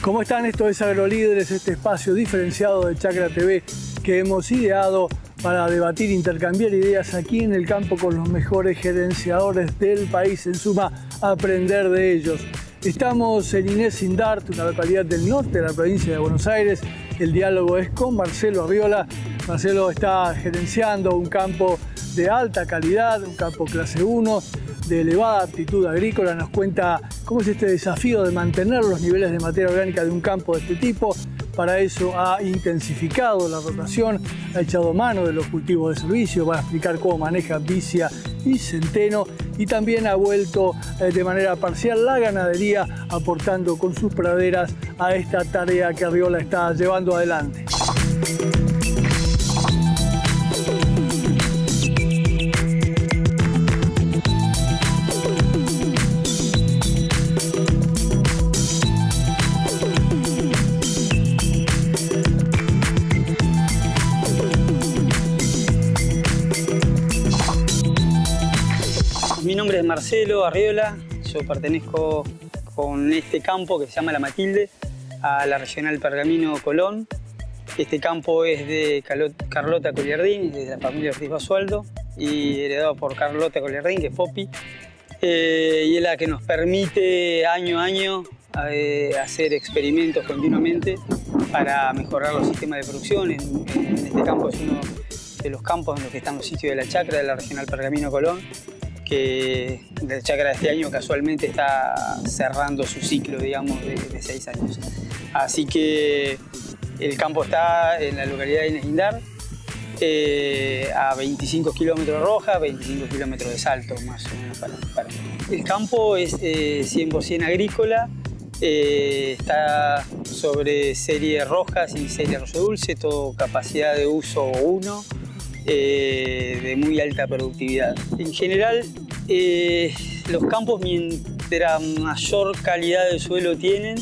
¿Cómo están? Esto es AgroLíderes, este espacio diferenciado de Chacra TV que hemos ideado para debatir, intercambiar ideas aquí en el campo con los mejores gerenciadores del país, en suma, aprender de ellos. Estamos en Inés Indart, una localidad del norte de la provincia de Buenos Aires. El diálogo es con Marcelo Arriola. Marcelo está gerenciando un campo de alta calidad, un campo clase 1, de elevada aptitud agrícola. Nos cuenta cómo es este desafío de mantener los niveles de materia orgánica de un campo de este tipo. Para eso ha intensificado la rotación, ha echado mano de los cultivos de servicio, va a explicar cómo maneja vicia y centeno, y también ha vuelto de manera parcial la ganadería, aportando con sus praderas a esta tarea que Arriola está llevando adelante. Mi nombre es Marcelo Arriola, yo pertenezco con este campo que se llama La Matilde a la Regional Pergamino Colón. Este campo es de Carlota Colliardín, de la familia Ortiz Basualdo, y heredado por Carlota Colliardín, que es Popi, y es la que nos permite año a año hacer experimentos continuamente para mejorar los sistemas de producción. En este campo es uno de los campos en los que están los sitios de la chacra de la Regional Pergamino Colón, que la chacra de este año casualmente está cerrando su ciclo, digamos, de 6 años. Así que el campo está en la localidad de Inés Indart, a 25 kilómetros de Rojas, 25 kilómetros de Salto, más o menos. El campo es 100% agrícola, está sobre serie Rojas y serie Arroyo Dulce, todo capacidad de uso 1. De muy alta productividad. En general, los campos, mientras mayor calidad del suelo tienen,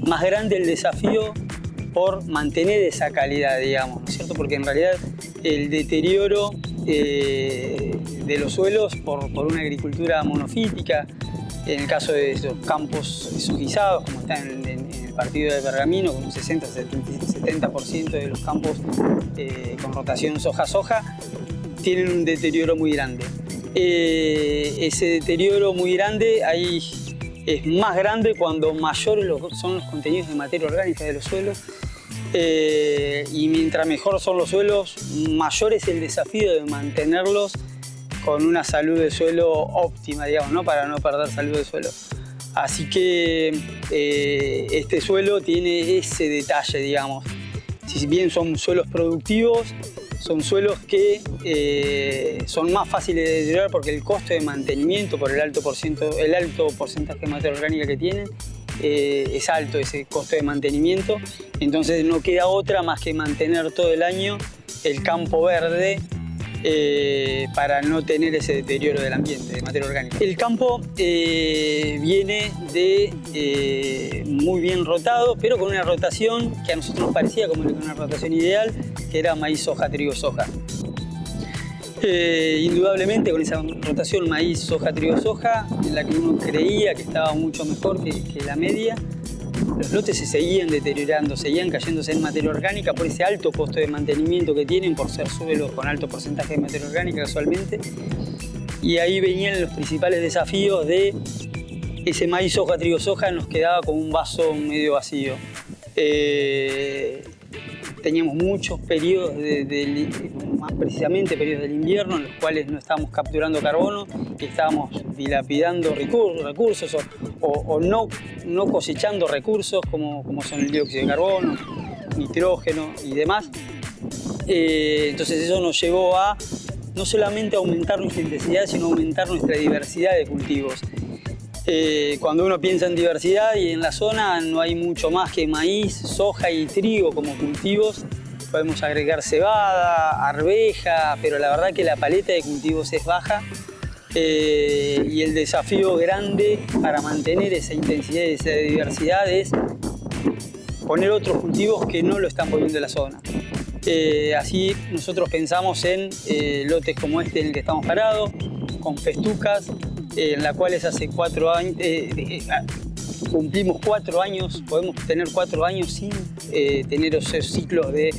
más grande el desafío por mantener esa calidad, digamos, ¿no es cierto? Porque en realidad el deterioro de los suelos por una agricultura monofítica, en el caso de esos campos sujizados, como está en el partido de Pergamino, con un 60-70% de los campos con rotación soja-soja, tienen un deterioro muy grande. Ese deterioro muy grande ahí es más grande cuando mayores son los contenidos de materia orgánica de los suelos, y mientras mejor son los suelos, mayor es el desafío de mantenerlos con una salud de suelo óptima, digamos, ¿no? Para no perder salud de suelo. Así que este suelo tiene ese detalle, digamos. Si bien son suelos productivos, son suelos que son más fáciles de deteriorar porque el costo de mantenimiento por el alto porcentaje de materia orgánica que tienen es alto, ese costo de mantenimiento. Entonces no queda otra más que mantener todo el año el campo verde para no tener ese deterioro del ambiente, de materia orgánica. El campo viene de muy bien rotado, pero con una rotación que a nosotros nos parecía como una rotación ideal, que era maíz, soja, trigo, soja. Indudablemente con esa rotación maíz, soja, trigo, soja, en la que uno creía que estaba mucho mejor que la media, los lotes se seguían deteriorando, seguían cayéndose en materia orgánica por ese alto costo de mantenimiento que tienen, por ser suelos con alto porcentaje de materia orgánica casualmente. Y ahí venían los principales desafíos de ese maíz, soja, trigo, soja, nos quedaba como un vaso medio vacío. Teníamos muchos periodos, más precisamente periodos del invierno, en los cuales no estábamos capturando carbono y estábamos dilapidando recursos o no cosechando recursos como son el dióxido de carbono, nitrógeno y demás. Entonces eso nos llevó a no solamente aumentar nuestra intensidad, sino aumentar nuestra diversidad de cultivos. Cuando uno piensa en diversidad y en la zona no hay mucho más que maíz, soja y trigo como cultivos. Podemos agregar cebada, arveja, pero la verdad que la paleta de cultivos es baja, y el desafío grande para mantener esa intensidad y esa diversidad es poner otros cultivos que no lo están poniendo en la zona. Así nosotros pensamos en lotes como este en el que estamos parados, con festucas, en las cuales hace 4 años, cumplimos 4 años, podemos tener 4 años sin tener esos ciclos de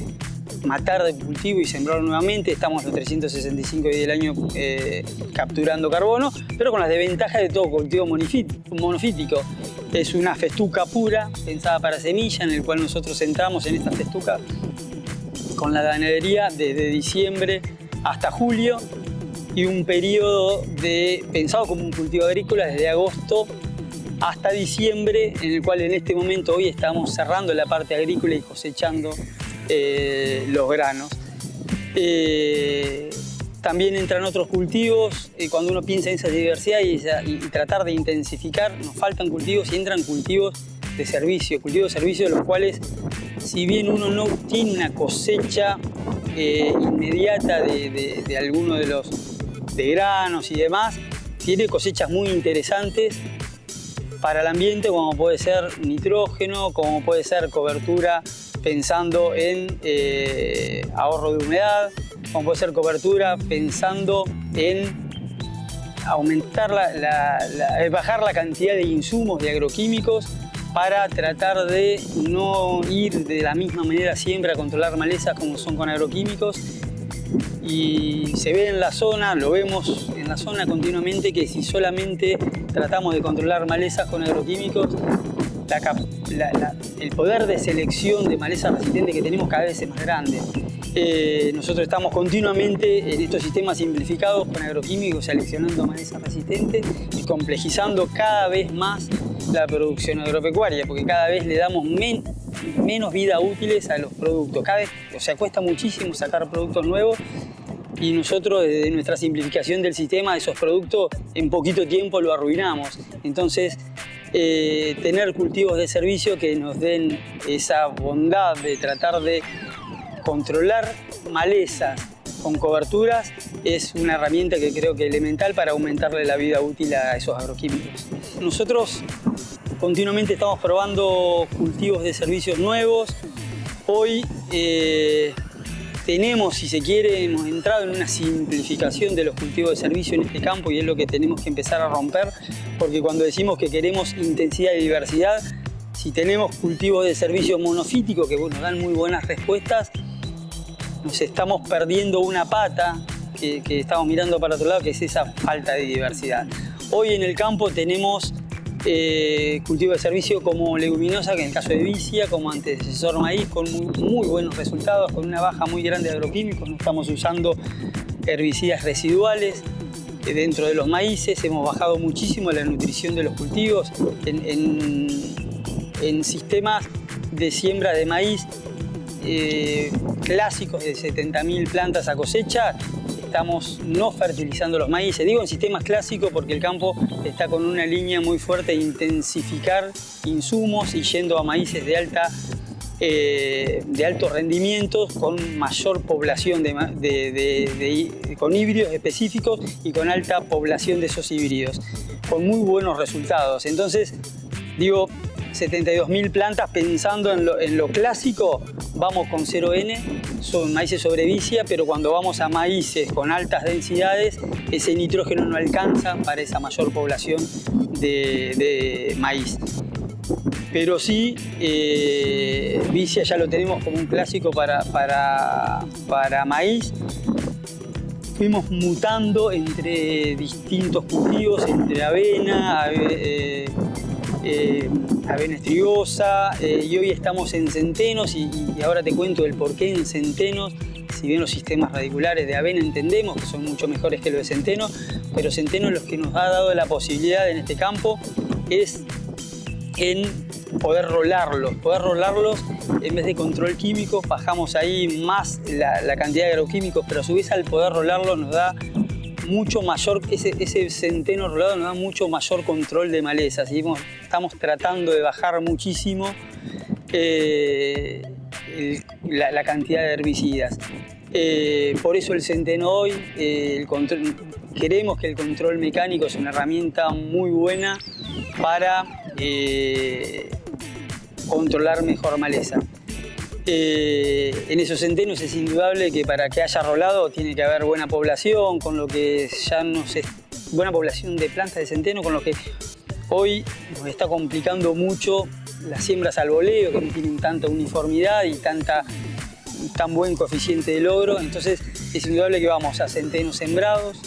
matar de cultivo y sembrar nuevamente. Estamos los 365 días del año capturando carbono, pero con las desventajas de todo cultivo monofítico. Es una festuca pura, pensada para semilla, en el cual nosotros entramos en esta festuca con la ganadería desde diciembre hasta julio, y un periodo pensado como un cultivo agrícola desde agosto hasta diciembre, en el cual en este momento hoy estamos cerrando la parte agrícola y cosechando los granos. También entran otros cultivos. Cuando uno piensa en esa diversidad y tratar de intensificar, nos faltan cultivos y entran cultivos de servicio de los cuales, si bien uno no tiene una cosecha inmediata de alguno de los granos y demás, tiene cosechas muy interesantes para el ambiente, como puede ser nitrógeno, como puede ser cobertura pensando en ahorro de humedad, como puede ser cobertura pensando en aumentar bajar la cantidad de insumos, de agroquímicos, para tratar de no ir de la misma manera siempre a controlar malezas como son con agroquímicos. Y se ve en la zona, lo vemos en la zona continuamente, que si solamente tratamos de controlar malezas con agroquímicos, el poder de selección de malezas resistentes que tenemos cada vez es más grande. Nosotros estamos continuamente en estos sistemas simplificados con agroquímicos seleccionando malezas resistentes y complejizando cada vez más la producción agropecuaria, porque cada vez le damos menos vida útiles a los productos. Cada vez, cuesta muchísimo sacar productos nuevos, y nosotros desde nuestra simplificación del sistema, esos productos en poquito tiempo lo arruinamos. Entonces, tener cultivos de servicio que nos den esa bondad de tratar de controlar malezas con coberturas es una herramienta que creo que es elemental para aumentarle la vida útil a esos agroquímicos. Nosotros continuamente estamos probando cultivos de servicios nuevos. Hoy tenemos, si se quiere, hemos entrado en una simplificación de los cultivos de servicio en este campo, y es lo que tenemos que empezar a romper, porque cuando decimos que queremos intensidad y diversidad, si tenemos cultivos de servicio monofíticos que dan muy buenas respuestas, nos estamos perdiendo una pata que estamos mirando para otro lado, que es esa falta de diversidad. Hoy en el campo tenemos cultivo de servicio como leguminosa, que en el caso de Vicia, como antecesor maíz, con muy buenos resultados, con una baja muy grande de agroquímicos. No estamos usando herbicidas residuales dentro de los maíces. Hemos bajado muchísimo la nutrición de los cultivos en sistemas de siembra de maíz clásicos de 70.000 plantas a cosecha. Estamos no fertilizando los maíces. Digo en sistemas clásicos porque el campo está con una línea muy fuerte de intensificar insumos y yendo a maíces de altos rendimientos, con mayor población con híbridos específicos y con alta población de esos híbridos, con muy buenos resultados. Entonces, digo, 72.000 plantas pensando en lo clásico, vamos con 0N, son maíces sobre vicia, pero cuando vamos a maíces con altas densidades, ese nitrógeno no alcanza para esa mayor población de maíz. Pero sí, vicia ya lo tenemos como un clásico para maíz. Fuimos mutando entre distintos cultivos, entre avena, avena estrigosa, y hoy estamos en centenos, y ahora te cuento el porqué en centenos. Si bien los sistemas radiculares de avena entendemos que son mucho mejores que los de centeno, pero centeno lo que nos ha dado la posibilidad en este campo es en poder rolarlos en vez de control químico. Bajamos ahí más la cantidad de agroquímicos, pero a su vez al poder rolarlos nos da mucho mayor, ese centeno rolado nos da mucho mayor control de malezas. Estamos tratando de bajar muchísimo la cantidad de herbicidas. Por eso el centeno hoy, queremos que el control mecánico es una herramienta muy buena para controlar mejor maleza. En esos centenos es indudable que para que haya rolado tiene que haber buena población, con lo que ya no sé, buena población de plantas de centeno, con lo que Hoy nos está complicando mucho las siembras al voleo, que no tienen tanta uniformidad y tan buen coeficiente de logro. Entonces es indudable que vamos a centenos sembrados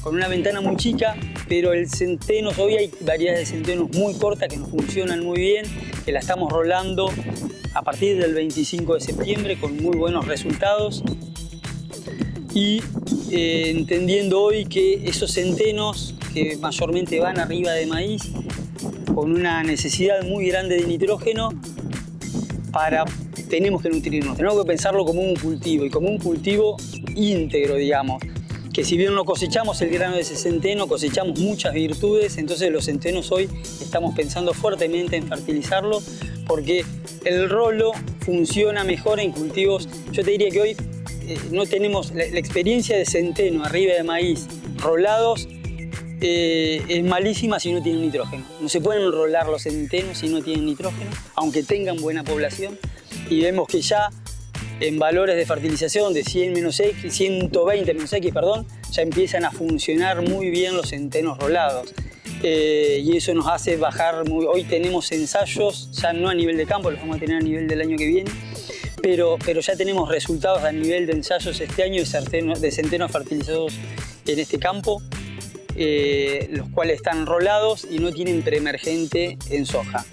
con una ventana muy chica, pero el centenos, hoy hay variedades de centenos muy cortas que nos funcionan muy bien, que la estamos rolando a partir del 25 de septiembre con muy buenos resultados. Y entendiendo hoy que esos centenos que mayormente van arriba de maíz, con una necesidad muy grande de nitrógeno, tenemos que nutrirnos, tenemos que pensarlo como un cultivo y como un cultivo íntegro, digamos. Que si bien no cosechamos el grano de ese centeno, cosechamos muchas virtudes, entonces los centenos hoy estamos pensando fuertemente en fertilizarlo, porque el rolo funciona mejor en cultivos. Yo te diría que hoy no tenemos la experiencia de centeno arriba de maíz rolados, es malísima si no tienen nitrógeno. No se pueden rolar los centenos si no tienen nitrógeno, aunque tengan buena población, y vemos que ya en valores de fertilización de 120 menos X, ya empiezan a funcionar muy bien los centenos rolados. Y eso nos hace bajar hoy tenemos ensayos, ya no a nivel de campo, los vamos a tener a nivel del año que viene, pero ya tenemos resultados a nivel de ensayos este año de centenos fertilizados en este campo, los cuales están rolados y no tienen preemergente en soja.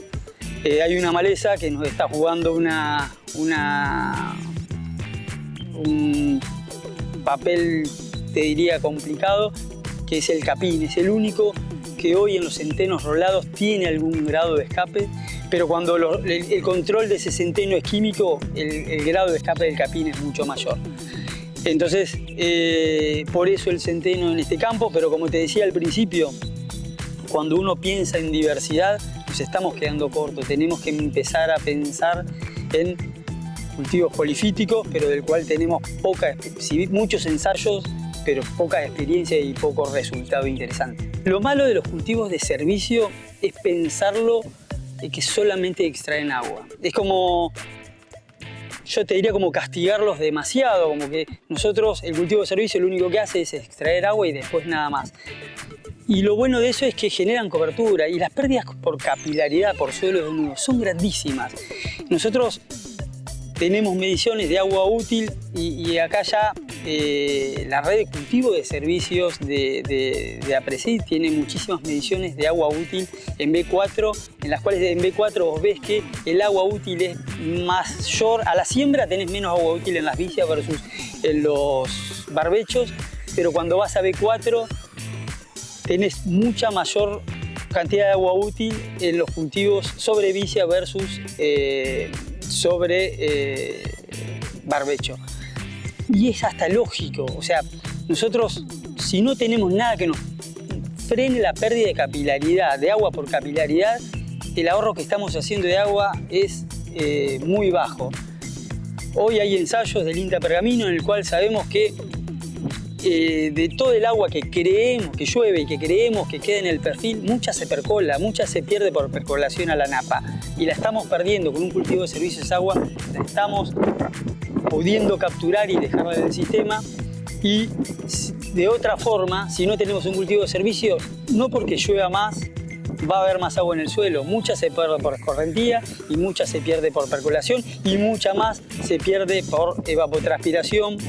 Hay una maleza que nos está jugando un papel, te diría, complicado, que es el capín. Es el único que hoy en los centenos rolados tiene algún grado de escape, pero cuando el control de ese centeno es químico, el grado de escape del capín es mucho mayor. Entonces, por eso el centeno en este campo, pero como te decía al principio, cuando uno piensa en diversidad, nos estamos quedando cortos. Tenemos que empezar a pensar en cultivos polifíticos, pero del cual tenemos muchos ensayos, pero poca experiencia y poco resultado interesante. Lo malo de los cultivos de servicio es pensarlo que solamente extraen agua. Es como, yo te diría, como castigarlos demasiado, como que nosotros, el cultivo de servicio, lo único que hace es extraer agua y después nada más. Y lo bueno de eso es que generan cobertura y las pérdidas por capilaridad, por suelo desnudo, son grandísimas. Nosotros tenemos mediciones de agua útil y acá ya la red de cultivo de servicios de APRESID tiene muchísimas mediciones de agua útil en B4, en las cuales en B4 vos ves que el agua útil es mayor. A la siembra tenés menos agua útil en las vicias versus en los barbechos, pero cuando vas a B4 tenés mucha mayor cantidad de agua útil en los cultivos sobre vicia versus sobre barbecho. Y es hasta lógico, o sea, nosotros si no tenemos nada que nos frene la pérdida de capilaridad, de agua por capilaridad, el ahorro que estamos haciendo de agua es muy bajo. Hoy hay ensayos del INTA Pergamino en el cual sabemos que de todo el agua que creemos que llueve y que creemos que queda en el perfil, mucha se percola, mucha se pierde por percolación a la napa y la estamos perdiendo con un cultivo de servicios de agua, la estamos pudiendo capturar y dejarla en el sistema. Y de otra forma, si no tenemos un cultivo de servicio, no porque llueva más va a haber más agua en el suelo, mucha se pierde por escorrentía y mucha se pierde por percolación y mucha más se pierde por evaporación,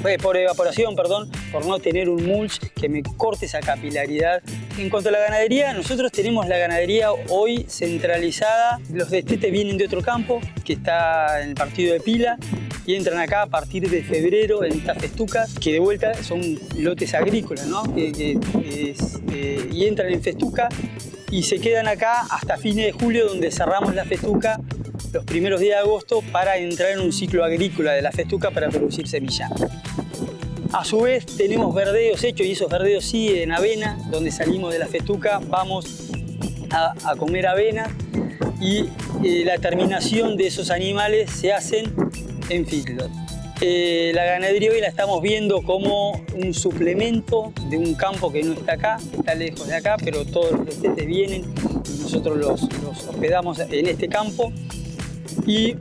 por no tener un mulch que me corte esa capilaridad. En cuanto a la ganadería, nosotros tenemos la ganadería hoy centralizada. Los destetes vienen de otro campo que está en el partido de Pila y entran acá a partir de febrero en estas festucas, que de vuelta son lotes agrícolas, ¿no? Y entran en festuca y se quedan acá hasta fines de julio, donde cerramos la festuca los primeros días de agosto para entrar en un ciclo agrícola de la festuca para producir semilla. A su vez tenemos verdeos hechos y esos verdeos sí en avena, donde salimos de la festuca, vamos a comer avena y la terminación de esos animales se hacen en feedlot. La ganadería hoy la estamos viendo como un suplemento de un campo que no está acá, está lejos de acá, pero todos los destetes vienen y nosotros los hospedamos en este campo y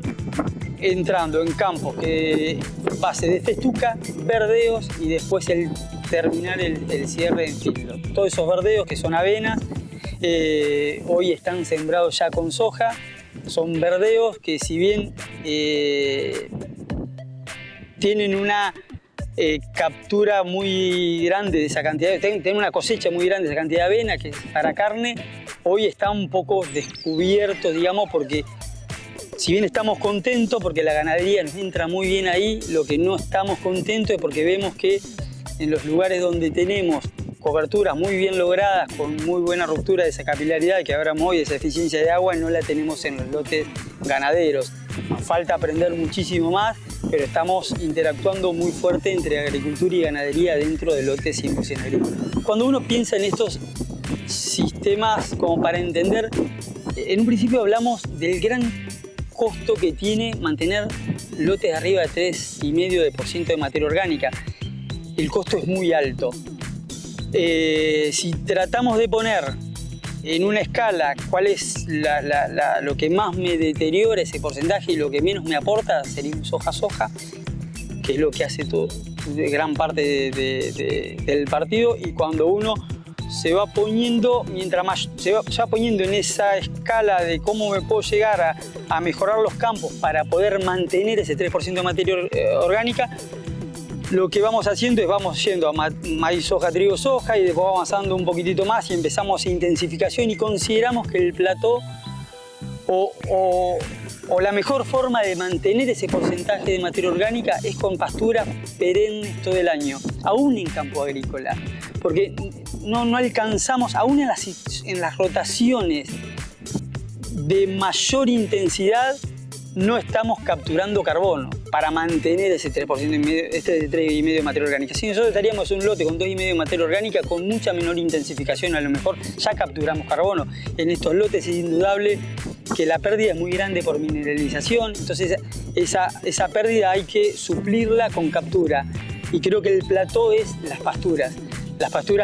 entrando en campos que base de festuca, verdeos y después terminar el cierre en feedlot. Todos esos verdeos que son avenas Hoy están sembrados ya con soja, son verdeos que si bien tienen una captura muy grande de esa cantidad, tienen una cosecha muy grande de esa cantidad de avena que es para carne, hoy está un poco descubierto, digamos, porque si bien estamos contentos porque la ganadería nos entra muy bien ahí, lo que no estamos contentos es porque vemos que en los lugares donde tenemos coberturas muy bien logradas, con muy buena ruptura de esa capilaridad que hablamos hoy, de esa eficiencia de agua, no la tenemos en los lotes ganaderos. Nos falta aprender muchísimo más, pero estamos interactuando muy fuerte entre agricultura y ganadería dentro del lote 100% agrícola. Cuando uno piensa en estos sistemas como para entender, en un principio hablamos del gran costo que tiene mantener lotes de arriba de 3,5% de materia orgánica. El costo es muy alto. Si tratamos de poner en una escala cuál es lo que más me deteriora ese porcentaje y lo que menos me aporta, sería un soja-soja, que es lo que hace gran parte del partido. Y cuando uno se va poniendo, mientras más se va poniendo en esa escala de cómo me puedo llegar a mejorar los campos para poder mantener ese 3% de materia orgánica, lo que vamos haciendo es vamos yendo a maíz, soja, trigo, soja y después vamos avanzando un poquitito más y empezamos intensificación y consideramos que el plató o la mejor forma de mantener ese porcentaje de materia orgánica es con pasturas perennes todo el año, aún en campo agrícola, porque no alcanzamos, aún en las rotaciones de mayor intensidad, no estamos capturando carbono para mantener ese 3,5% de materia orgánica. Si nosotros estaríamos en un lote con 2,5% de materia orgánica, con mucha menor intensificación, a lo mejor ya capturamos carbono. En estos lotes es indudable que la pérdida es muy grande por mineralización, entonces esa pérdida hay que suplirla con captura. Y creo que el plató es las pasturas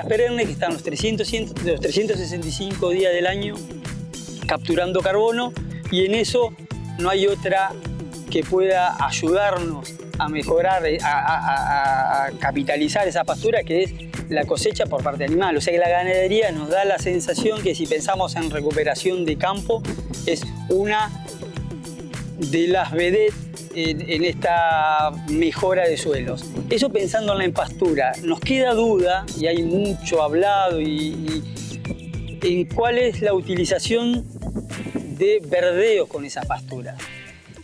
perennes que están los 365 días del año capturando carbono, y en eso no hay otra que pueda ayudarnos a mejorar, a capitalizar esa pastura, que es la cosecha por parte animal. O sea que la ganadería nos da la sensación que si pensamos en recuperación de campo, es una de las vedettes en esta mejora de suelos. Eso pensando en la pastura. Nos queda duda, y hay mucho hablado, en cuál es la utilización de verdeos con esas pasturas.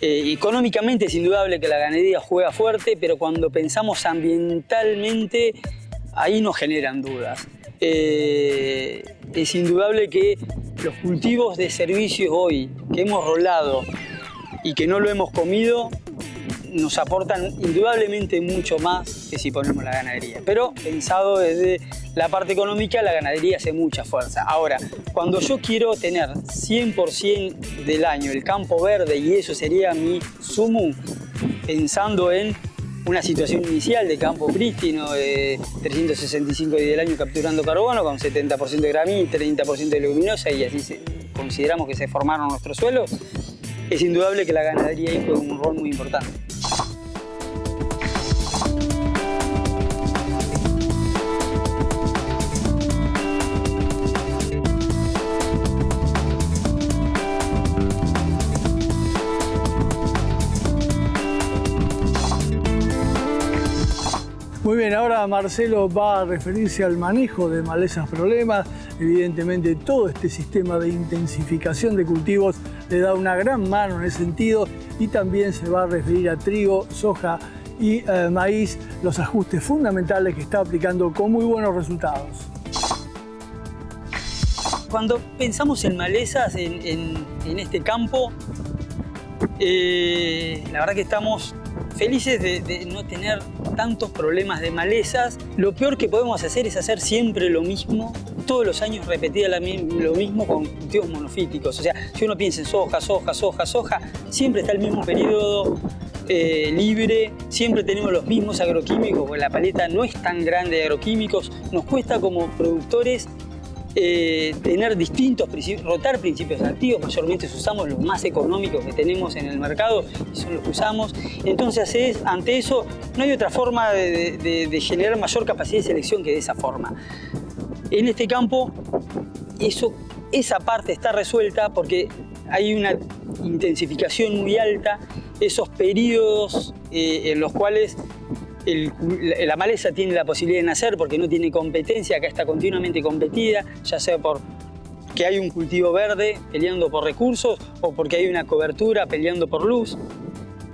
Económicamente es indudable que la ganadería juega fuerte, pero cuando pensamos ambientalmente, ahí nos generan dudas. Es indudable que los cultivos de servicios hoy que hemos rolado y que no lo hemos comido, nos aportan indudablemente mucho más que si ponemos la ganadería. Pero pensado desde la parte económica, la ganadería hace mucha fuerza. Ahora, cuando yo quiero tener 100% del año el campo verde, y eso sería mi sumum, pensando en una situación inicial de campo prístino, de 365 días del año capturando carbono, con 70% de gramínea, 30% de leguminosa, y así consideramos que se formaron nuestros suelos, es indudable que la ganadería ahí juega un rol muy importante. Muy bien, ahora Marcelo va a referirse al manejo de malezas problemas. Evidentemente todo este sistema de intensificación de cultivos le da una gran mano en ese sentido, y también se va a referir a trigo, soja y maíz, los ajustes fundamentales que está aplicando con muy buenos resultados. Cuando pensamos en malezas en este campo, la verdad que estamos felices de no tener tantos problemas de malezas. Lo peor que podemos hacer es hacer siempre lo mismo, todos los años repetir lo mismo con cultivos monofíticos. O sea, si uno piensa en soja, siempre está el mismo periodo libre, siempre tenemos los mismos agroquímicos, porque la paleta no es tan grande de agroquímicos. Nos cuesta como productores tener distintos principios, rotar principios activos. Mayormente usamos los más económicos que tenemos en el mercado y son los que usamos. Entonces, ante eso, no hay otra forma de generar mayor capacidad de selección que de esa forma. En este campo, eso esa parte está resuelta porque hay una intensificación muy alta, esos periodos en los cuales la maleza tiene la posibilidad de nacer porque no tiene competencia, acá está continuamente competida, ya sea porque hay un cultivo verde peleando por recursos o porque hay una cobertura peleando por luz.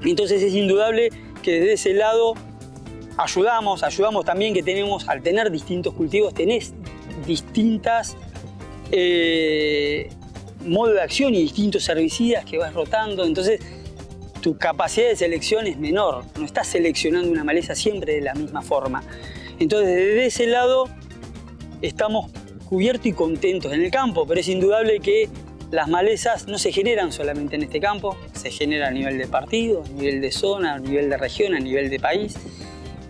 Entonces es indudable que desde ese lado ayudamos también que tenemos, al tener distintos cultivos, tenés distintas modos de acción y distintos herbicidas que vas rotando, entonces tu capacidad de selección es menor, no estás seleccionando una maleza siempre de la misma forma. Entonces desde ese lado estamos cubiertos y contentos en el campo, pero es indudable que las malezas no se generan solamente en este campo, se generan a nivel de partido, a nivel de zona, a nivel de región, a nivel de país,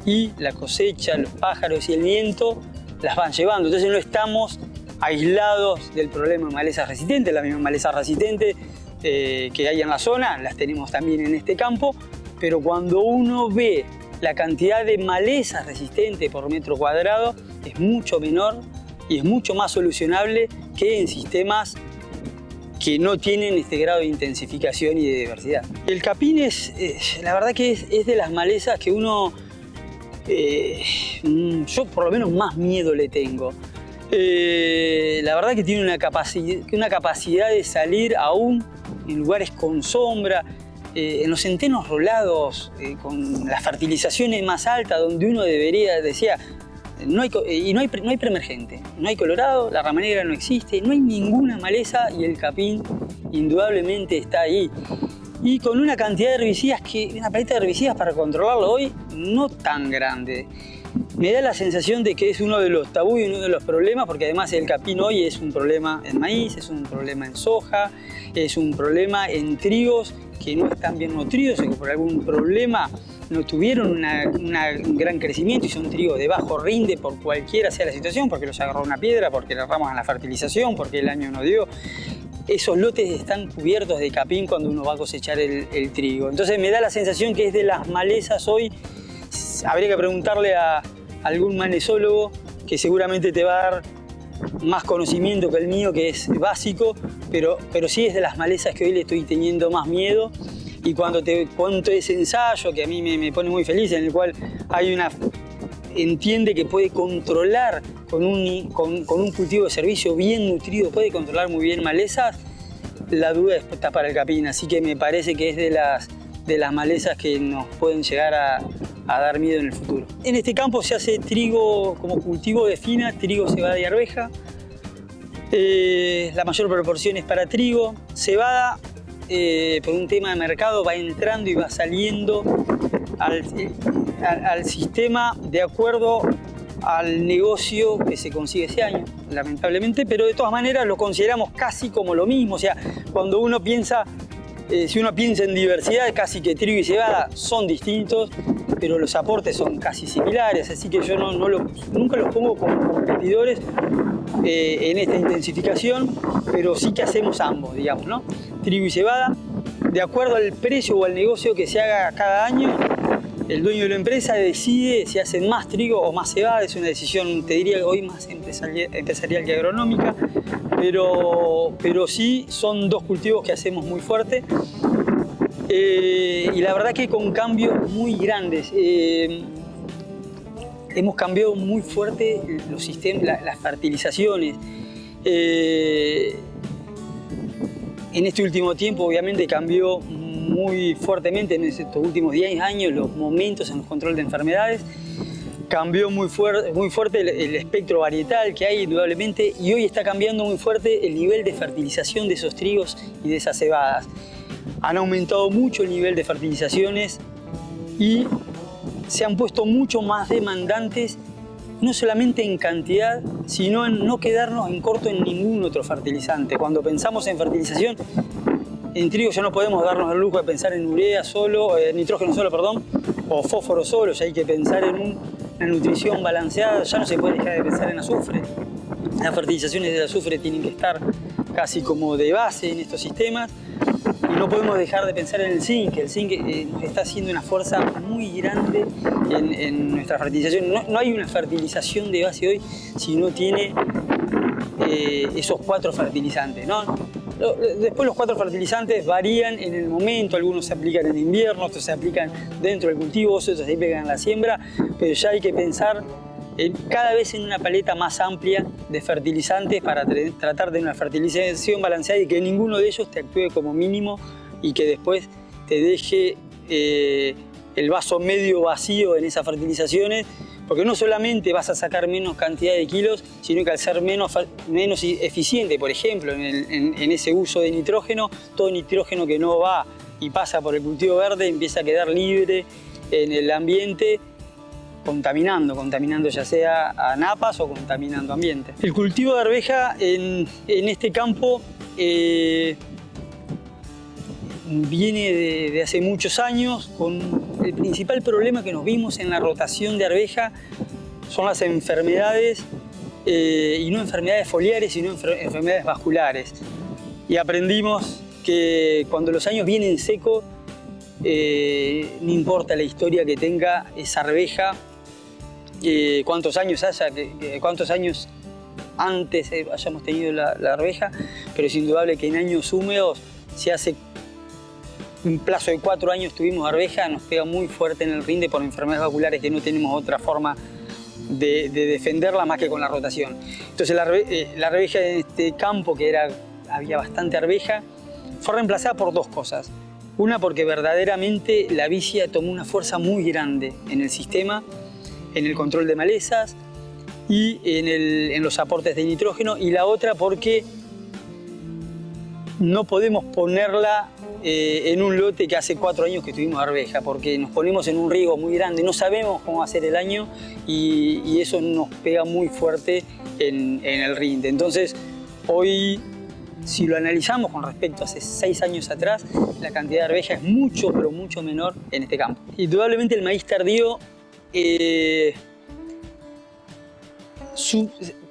y la cosecha, los pájaros y el viento las van llevando. Entonces no estamos aislados del problema de malezas resistentes, las mismas malezas resistentes que hay en la zona, las tenemos también en este campo, pero cuando uno ve la cantidad de malezas resistentes por metro cuadrado es mucho menor y es mucho más solucionable que en sistemas que no tienen este grado de intensificación y de diversidad. El capín la verdad que es de las malezas que uno, yo por lo menos más miedo le tengo. La verdad que tiene una capacidad de salir aún en lugares con sombra, en los centenos rolados, con las fertilizaciones más altas, donde uno decía, no hay preemergente, no hay colorado, la rama negra no existe, no hay ninguna maleza y el capín indudablemente está ahí. Y con una cantidad de herbicidas, una paleta de herbicidas para controlarlo hoy no tan grande. Me da la sensación de que es uno de los tabúes y uno de los problemas, porque además el capín hoy es un problema en maíz, es un problema en soja, es un problema en trigos que no están bien nutridos o que por algún problema no tuvieron un gran crecimiento y son trigos de bajo rinde por cualquiera sea la situación, porque los agarró una piedra, porque le erramos en la fertilización, porque el año no dio. Esos lotes están cubiertos de capín cuando uno va a cosechar el trigo. Entonces me da la sensación que es de las malezas hoy. Habría que preguntarle a algún manezólogo que seguramente te va a dar más conocimiento que el mío, que es básico, pero sí es de las malezas que hoy le estoy teniendo más miedo. Y cuando te cuento ese ensayo, que a mí me pone muy feliz, en el cual entiende que puede controlar con un cultivo de servicio bien nutrido, puede controlar muy bien malezas, la duda está para el capín. Así que me parece que es de las malezas que nos pueden llegar a dar miedo en el futuro. En este campo se hace trigo como cultivo de fina, trigo, cebada y arveja. La mayor proporción es para trigo. Cebada, por un tema de mercado, va entrando y va saliendo al sistema de acuerdo al negocio que se consigue ese año, lamentablemente, pero de todas maneras lo consideramos casi como lo mismo. O sea, cuando uno piensa, si uno piensa en diversidad, casi que trigo y cebada son distintos, pero los aportes son casi similares, así que yo nunca los pongo como competidores en esta intensificación, pero sí que hacemos ambos, digamos, ¿no? Trigo y cebada, de acuerdo al precio o al negocio que se haga cada año, el dueño de la empresa decide si hacen más trigo o más cebada. Es una decisión, te diría, hoy más empresarial que agronómica, pero sí son dos cultivos que hacemos muy fuerte. Y la verdad que con cambios muy grandes. Hemos cambiado muy fuerte los sistemas, las fertilizaciones. En este último tiempo obviamente cambió muy fuertemente en estos últimos 10 años los momentos en el control de enfermedades. Cambió muy fuerte el espectro varietal que hay indudablemente, y hoy está cambiando muy fuerte el nivel de fertilización de esos trigos y de esas cebadas. Han aumentado mucho el nivel de fertilizaciones y se han puesto mucho más demandantes, no solamente en cantidad, sino en no quedarnos en corto en ningún otro fertilizante. Cuando pensamos en fertilización, en trigo ya no podemos darnos el lujo de pensar en urea solo, nitrógeno solo, perdón, o fósforo solo, ya hay que pensar en una nutrición balanceada, ya no se puede dejar de pensar en azufre. Las fertilizaciones del azufre tienen que estar casi como de base en estos sistemas. Y no podemos dejar de pensar en el zinc. El zinc nos está haciendo una fuerza muy grande en nuestra fertilización. No hay una fertilización de base hoy si no tiene esos 4 fertilizantes, ¿no? Después los 4 fertilizantes varían en el momento, algunos se aplican en invierno, otros se aplican dentro del cultivo, otros se aplican en la siembra, pero ya hay que pensar cada vez en una paleta más amplia de fertilizantes para tratar de una fertilización balanceada y que ninguno de ellos te actúe como mínimo y que después te deje el vaso medio vacío en esas fertilizaciones, porque no solamente vas a sacar menos cantidad de kilos, sino que al ser menos eficiente, por ejemplo, en ese uso de nitrógeno, todo nitrógeno que no va y pasa por el cultivo verde empieza a quedar libre en el ambiente, contaminando ya sea a napas o contaminando ambiente. El cultivo de arveja en este campo viene de hace muchos años, con el principal problema que nos vimos en la rotación de arveja son las enfermedades, y no enfermedades foliares, sino enfermedades vasculares. Y aprendimos que cuando los años vienen secos, no importa la historia que tenga esa arveja, cuántos años cuántos años antes hayamos tenido la arveja, pero es indudable que en años húmedos, si hace un plazo de 4 años tuvimos arveja, nos pega muy fuerte en el rinde por enfermedades vasculares que no tenemos otra forma de defenderla más que con la rotación. Entonces la arveja en este campo, que había bastante arveja, fue reemplazada por 2 cosas. Una, porque verdaderamente la vicia tomó una fuerza muy grande en el sistema, en el control de malezas y en los aportes de nitrógeno, y la otra porque no podemos ponerla en un lote que hace 4 años que tuvimos arveja, porque nos ponemos en un riesgo muy grande, no sabemos cómo va a ser el año y eso nos pega muy fuerte en el rinde. Entonces, hoy, si lo analizamos con respecto a hace 6 años atrás, la cantidad de arveja es mucho, pero mucho menor en este campo. Indudablemente el maíz tardío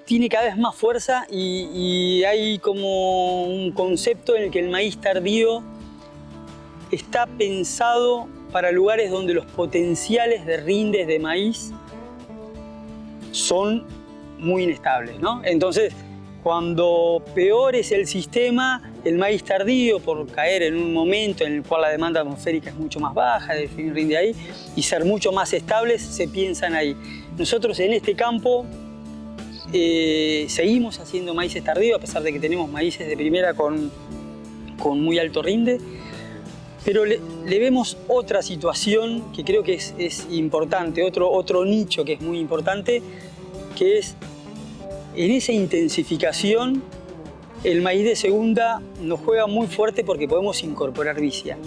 tiene cada vez más fuerza y hay como un concepto en el que el maíz tardío está pensado para lugares donde los potenciales de rindes de maíz son muy inestables, ¿no? Entonces, cuando peor es el sistema, el maíz tardío, por caer en un momento en el cual la demanda atmosférica es mucho más baja, definir rinde ahí, y ser mucho más estables, se piensan ahí. Nosotros en este campo seguimos haciendo maíces tardíos, a pesar de que tenemos maíces de primera con muy alto rinde, pero le vemos otra situación que creo que es importante, otro nicho que es muy importante, que es en esa intensificación el maíz de segunda nos juega muy fuerte porque podemos incorporar vicia.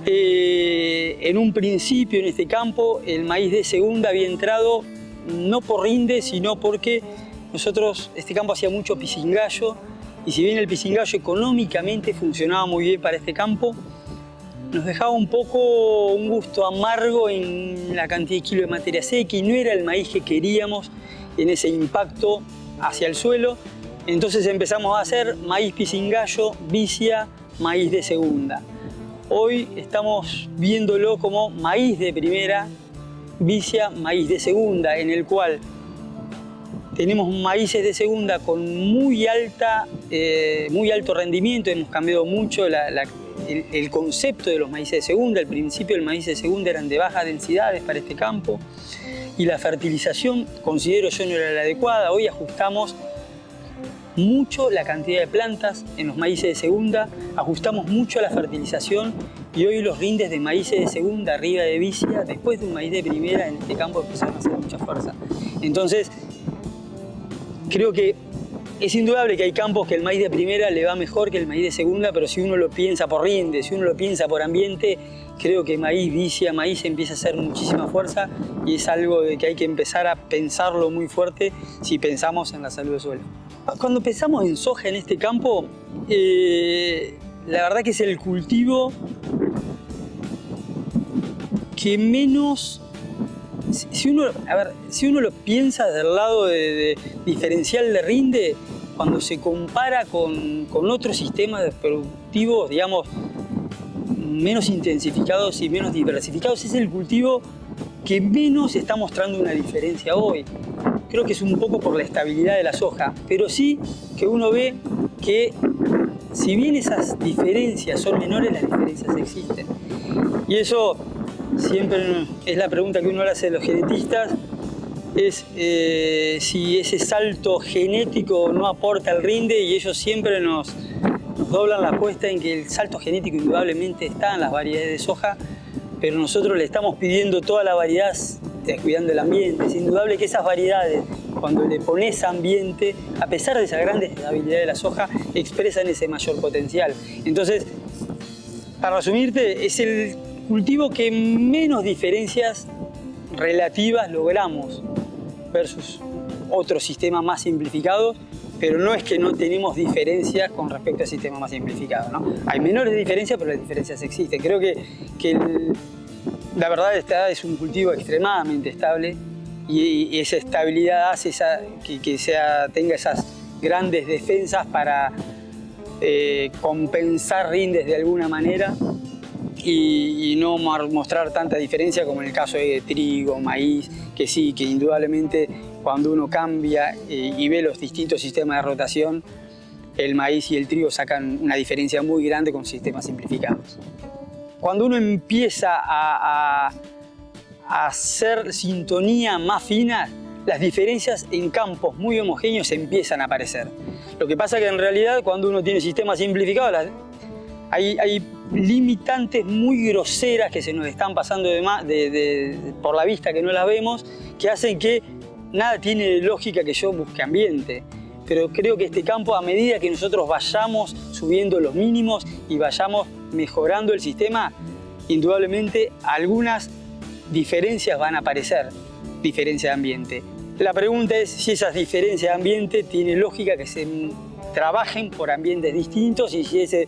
En un principio en este campo el maíz de segunda había entrado no por rinde, sino porque este campo hacía mucho pisingallo, y si bien el pisingallo económicamente funcionaba muy bien para este campo, nos dejaba un poco un gusto amargo en la cantidad de kilos de materia seca y no era el maíz que queríamos en ese impacto hacia el suelo. Entonces empezamos a hacer maíz pisingallo, vicia, maíz de segunda. Hoy estamos viéndolo como maíz de primera, vicia, maíz de segunda, en el cual tenemos maíces de segunda con muy alto rendimiento. Hemos cambiado mucho el concepto de los maíces de segunda. Al principio el maíz de segunda eran de bajas densidades para este campo y la fertilización, considero yo, no era la adecuada. Hoy ajustamos mucho la cantidad de plantas en los maíces de segunda, ajustamos mucho la fertilización y hoy los rindes de maíces de segunda arriba de vicia, después de un maíz de primera, en este campo empezaron a hacer mucha fuerza. Entonces, creo que es indudable que hay campos que el maíz de primera le va mejor que el maíz de segunda, pero si uno lo piensa por rinde, si uno lo piensa por ambiente, creo que maíz, vicia, maíz empieza a hacer muchísima fuerza y es algo de que hay que empezar a pensarlo muy fuerte si pensamos en la salud del suelo. Cuando pensamos en soja en este campo, la verdad que es el cultivo que menos... Si uno lo piensa del lado de diferencial de rinde, cuando se compara con otros sistemas productivos, digamos, menos intensificados y menos diversificados, es el cultivo que menos está mostrando una diferencia hoy. creo que es un poco por la estabilidad de la soja, pero sí que uno ve que si bien esas diferencias son menores, las diferencias existen. Y eso siempre es la pregunta que uno le hace a los genetistas, es si ese salto genético no aporta el rinde, y ellos siempre nos doblan la apuesta en que el salto genético indudablemente está en las variedades de soja, pero nosotros le estamos pidiendo toda la variedad cuidando el ambiente. Es indudable que esas variedades, cuando le pones ambiente, a pesar de esa gran habilidad de la soja, expresan ese mayor potencial. Entonces, para resumirte, es el cultivo que menos diferencias relativas logramos versus otros sistemas más simplificados, pero no es que no tenemos diferencias con respecto al sistema más simplificado, ¿no? Hay menores diferencias, pero las diferencias existen. Creo que la verdad es un cultivo extremadamente estable y esa estabilidad hace tenga esas grandes defensas para compensar rindes de alguna manera y no mostrar tanta diferencia como en el caso de trigo, maíz, que sí, que indudablemente cuando uno cambia y ve los distintos sistemas de rotación, el maíz y el trigo sacan una diferencia muy grande con sistemas simplificados. Cuando uno empieza a hacer sintonía más fina, las diferencias en campos muy homogéneos empiezan a aparecer. Lo que pasa es que en realidad cuando uno tiene sistemas simplificados, hay limitantes muy groseras que se nos están pasando por la vista, que no las vemos, que hacen que nada tiene lógica que yo busque ambiente. Pero creo que este campo, a medida que nosotros vayamos subiendo los mínimos y vayamos mejorando el sistema, indudablemente algunas diferencias van a aparecer, diferencias de ambiente. La pregunta es si esas diferencias de ambiente tiene lógica que se trabajen por ambientes distintos y si ese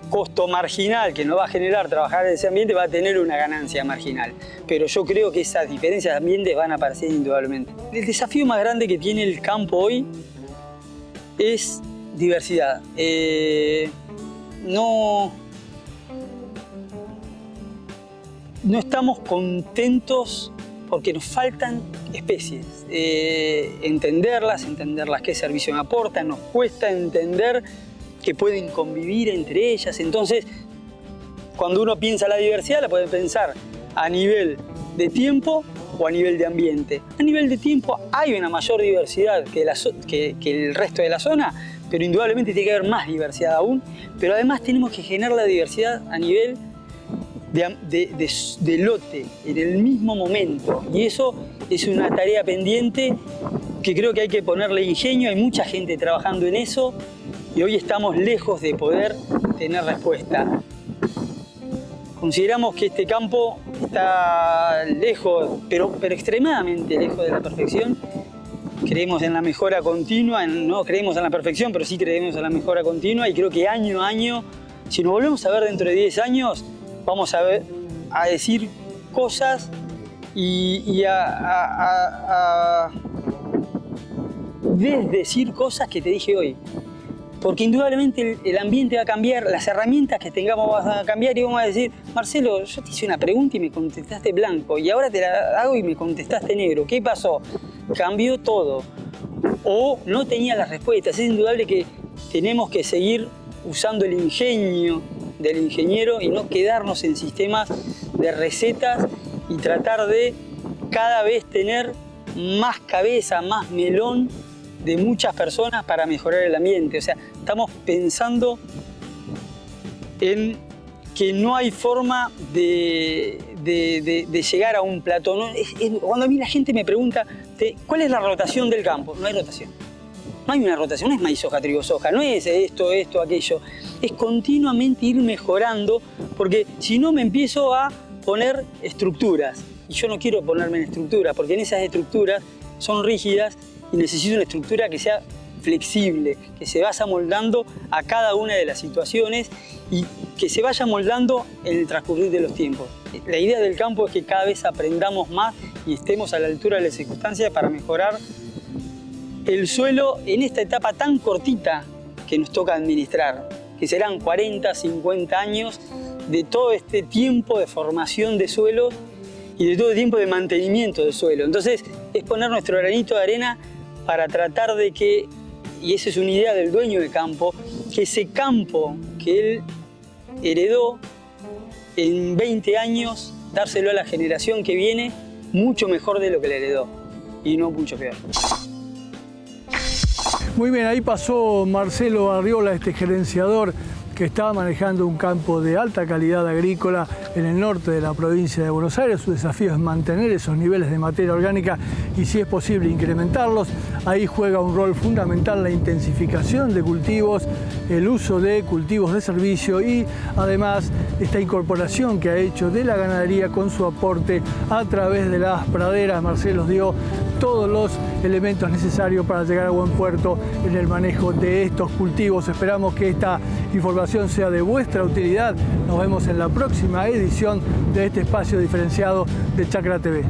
costo marginal que nos va a generar trabajar en ese ambiente va a tener una ganancia marginal. Pero yo creo que esas diferencias de ambientes van a aparecer indudablemente. El desafío más grande que tiene el campo hoy es diversidad. No estamos contentos porque nos faltan especies. Entenderlas qué servicio me aportan, nos cuesta entender que pueden convivir entre ellas. Entonces, cuando uno piensa la diversidad, la puede pensar a nivel de tiempo o a nivel de ambiente. A nivel de tiempo hay una mayor diversidad que el resto de la zona, pero indudablemente tiene que haber más diversidad aún. Pero además tenemos que generar la diversidad a nivel de lote, en el mismo momento. Y eso es una tarea pendiente que creo que hay que ponerle ingenio. Hay mucha gente trabajando en eso y hoy estamos lejos de poder tener respuesta. Consideramos que este campo está lejos, pero extremadamente lejos de la perfección. Creemos en la mejora continua, no creemos en la perfección, pero sí creemos en la mejora continua y creo que año a año, si nos volvemos a ver dentro de 10 años, vamos a decir cosas y a desdecir cosas que te dije hoy. Porque indudablemente el ambiente va a cambiar, las herramientas que tengamos van a cambiar y vamos a decir, Marcelo, yo te hice una pregunta y me contestaste blanco y ahora te la hago y me contestaste negro. ¿Qué pasó? Cambió todo. O no tenía las respuestas. Es indudable que tenemos que seguir usando el ingenio del ingeniero y no quedarnos en sistemas de recetas y tratar de cada vez tener más cabeza, más melón de muchas personas para mejorar el ambiente. O sea, estamos pensando en que no hay forma de llegar a un plató. Cuando a mí la gente me pregunta, ¿cuál es la rotación del campo? No hay rotación. No hay una rotación, no es maíz, soja, trigo, soja, no es esto, aquello. Es continuamente ir mejorando, porque si no me empiezo a poner estructuras. Y yo no quiero ponerme en estructuras, porque en esas estructuras son rígidas y necesito una estructura que sea flexible, que se vaya moldando a cada una de las situaciones y que se vaya moldando en el transcurrir de los tiempos. La idea del campo es que cada vez aprendamos más y estemos a la altura de las circunstancias para mejorar el suelo en esta etapa tan cortita que nos toca administrar, que serán 40, 50 años de todo este tiempo de formación de suelos y de todo el tiempo de mantenimiento del suelo. Entonces, es poner nuestro granito de arena para tratar de que, y esa es una idea del dueño del campo, que ese campo que él heredó en 20 años, dárselo a la generación que viene mucho mejor de lo que le heredó y no mucho peor. Muy bien, ahí pasó Marcelo Arriola, este gerenciador que está manejando un campo de alta calidad agrícola en el norte de la provincia de Buenos Aires. Su desafío es mantener esos niveles de materia orgánica y, si es posible, incrementarlos. Ahí juega un rol fundamental la intensificación de cultivos, el uso de cultivos de servicio y, además, esta incorporación que ha hecho de la ganadería con su aporte a través de las praderas. Marcelo dio todos los elementos necesarios para llegar a buen puerto en el manejo de estos cultivos. Esperamos que esta información sea de vuestra utilidad. Nos vemos en la próxima edición de este espacio diferenciado de Chacra TV.